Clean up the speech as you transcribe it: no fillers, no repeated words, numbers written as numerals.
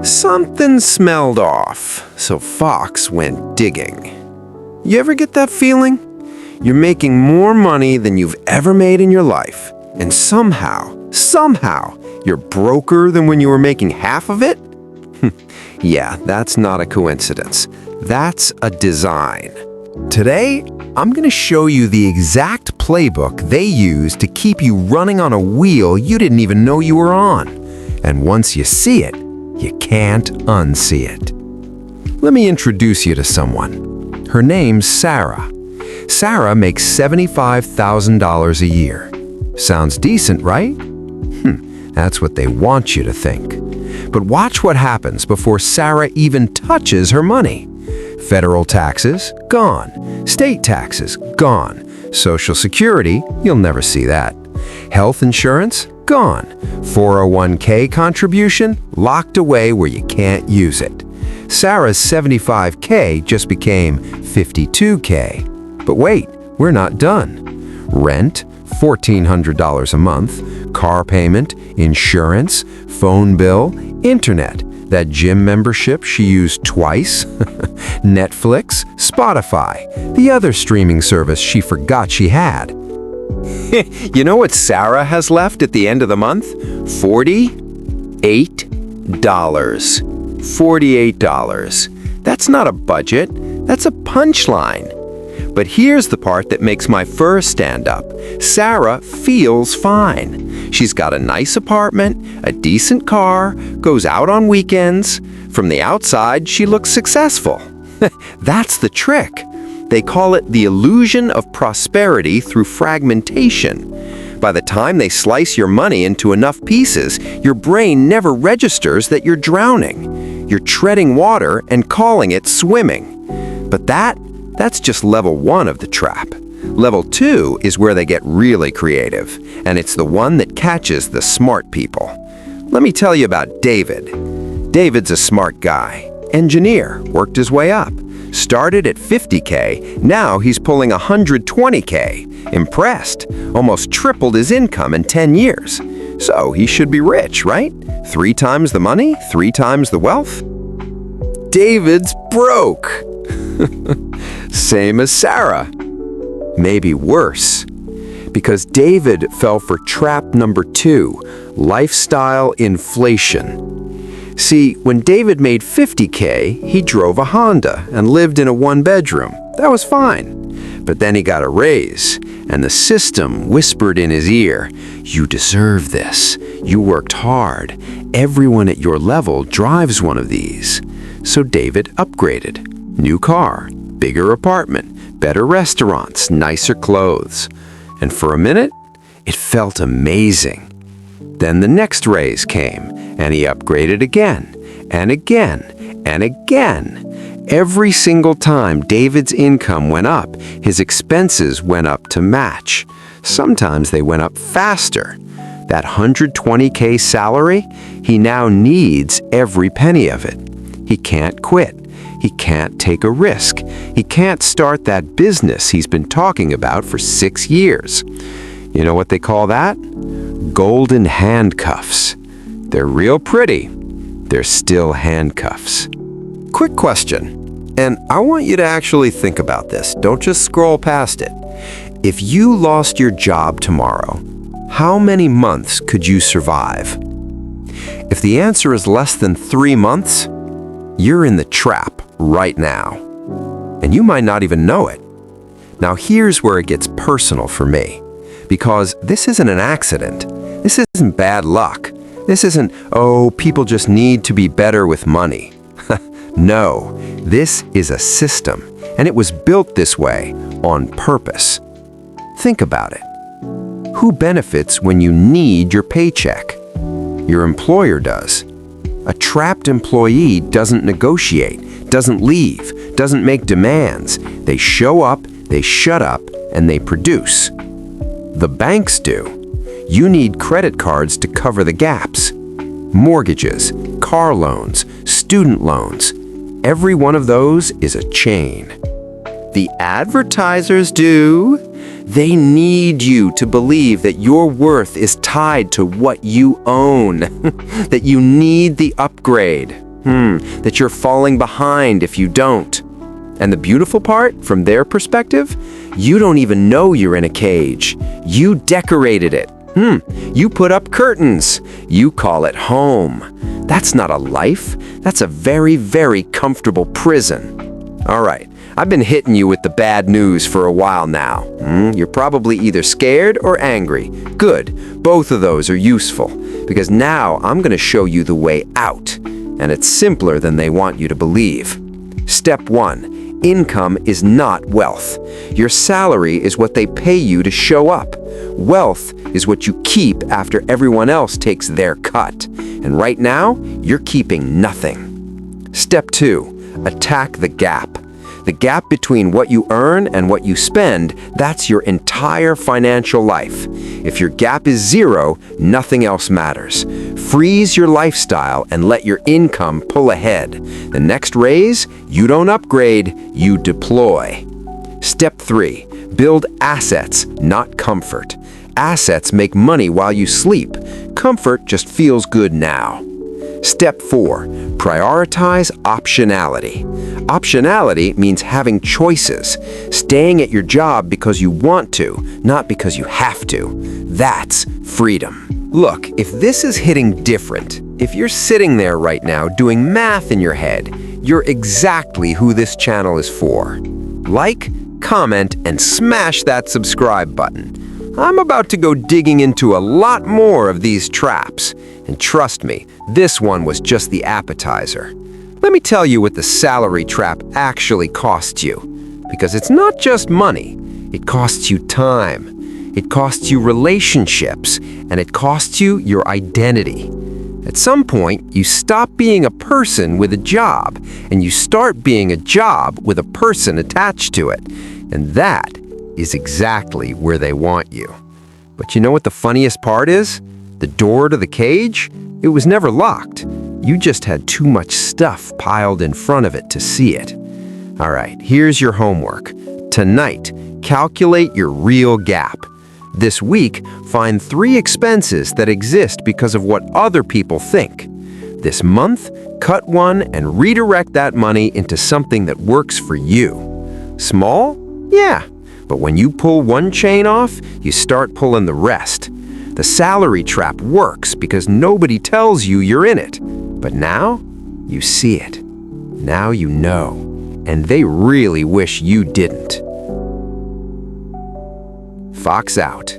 Something smelled off, so Fox went digging. You ever get that feeling? You're making more money than you've ever made in your life, and somehow, you're broker than when you were making half of it? Yeah, that's not a coincidence. That's a design. Today, I'm going to show you the exact playbook they use to keep you running on a wheel you didn't even know you were on. And once you see it, you can't unsee it. Let me introduce you to someone. Her name's Sarah. Sarah makes $75,000 a year. Sounds decent, right? That's what they want you to think. But watch what happens before Sarah even touches her money. Federal taxes, gone. State taxes, gone. Social Security, you'll never see that. Health insurance, gone. 401k contribution, locked away where you can't use it. Sarah's $75K just became $52K. But wait, we're not done. Rent, $1,400 a month. Car payment, insurance, phone bill, internet, that gym membership she used twice, Netflix, Spotify, the other streaming service she forgot she had. You know what Sarah has left at the end of the month? $48. $48. That's not a budget, that's a punchline. But here's the part that makes my fur stand up. Sarah feels fine. She's got a nice apartment, a decent car, goes out on weekends. From the outside, she looks successful. That's the trick. They call it the illusion of prosperity through fragmentation. By the time they slice your money into enough pieces, your brain never registers that you're drowning. You're treading water and calling it swimming. But that's just level 1 of the trap. Level 2 is where they get really creative, and it's the one that catches the smart people. Let me tell you about David. David's a smart guy. Engineer, worked his way up. Started at $50K, now he's pulling $120K. Impressed. Almost tripled his income in 10 years. So he should be rich, right? 3 times the money, 3 times the wealth. David's broke. Same as Sarah. Maybe worse. Because David fell for trap number 2, lifestyle inflation. See, when David made $50K, he drove a Honda and lived in a 1-bedroom. That was fine. But then he got a raise, and the system whispered in his ear, "You deserve this. You worked hard. Everyone at your level drives one of these." So David upgraded. New car, bigger apartment, better restaurants, nicer clothes. And for a minute, it felt amazing. Then the next raise came, and he upgraded again, and again, and again. Every single time David's income went up, his expenses went up to match. Sometimes they went up faster. That $120K salary, he now needs every penny of it. He can't quit. He can't take a risk. He can't start that business he's been talking about for 6 years. You know what they call that? Golden handcuffs. They're real pretty. They're still handcuffs. Quick question, and I want you to actually think about this. Don't just scroll past it. If you lost your job tomorrow, how many months could you survive? If the answer is less than 3 months, you're in the trap right now. And you might not even know it. Now here's where it gets personal for me. Because this isn't an accident. This isn't bad luck. This isn't, oh, people just need to be better with money. No, this is a system. And it was built this way on purpose. Think about it. Who benefits when you need your paycheck? Your employer does. A trapped employee doesn't negotiate, doesn't leave, doesn't make demands. They show up, they shut up, and they produce. The banks do. You need credit cards to cover the gaps. Mortgages, car loans, student loans. Every one of those is a chain. The advertisers do. They need you to believe that your worth is tied to what you own, that you need the upgrade. that you're falling behind if you don't. And the beautiful part, from their perspective, you don't even know you're in a cage. You decorated it. You put up curtains. You call it home. That's not a life. That's a very, very comfortable prison. All right, I've been hitting you with the bad news for a while now. You're probably either scared or angry. Good, both of those are useful, because now I'm going to show you the way out, and it's simpler than they want you to believe. Step 1, income is not wealth. Your salary is what they pay you to show up. Wealth is what you keep after everyone else takes their cut. And right now, you're keeping nothing. Step 2, attack the gap. The gap between what you earn and what you spend, that's your entire financial life. If your gap is 0, nothing else matters. Freeze your lifestyle and let your income pull ahead. The next raise, you don't upgrade, you deploy. Step 3, build assets, not comfort. Assets make money while you sleep. Comfort just feels good now. Step 4, prioritize optionality. Optionality means having choices, staying at your job because you want to, not because you have to. That's freedom. Look, if this is hitting different, if you're sitting there right now doing math in your head, you're exactly who this channel is for. Like, comment, and smash that subscribe button. I'm about to go digging into a lot more of these traps. And trust me, this one was just the appetizer. Let me tell you what the salary trap actually costs you. Because it's not just money. It costs you time. It costs you relationships. And it costs you your identity. At some point, you stop being a person with a job, and you start being a job with a person attached to it. And that is exactly where they want you. But you know what the funniest part is? The door to the cage? It was never locked. You just had too much stuff piled in front of it to see it. All right, here's your homework. Tonight, calculate your real gap. This week, find 3 expenses that exist because of what other people think. This month, cut one and redirect that money into something that works for you. Small? Yeah. But when you pull one chain off, you start pulling the rest. The salary trap works because nobody tells you you're in it. But now, you see it. Now you know. And they really wish you didn't. Fox out.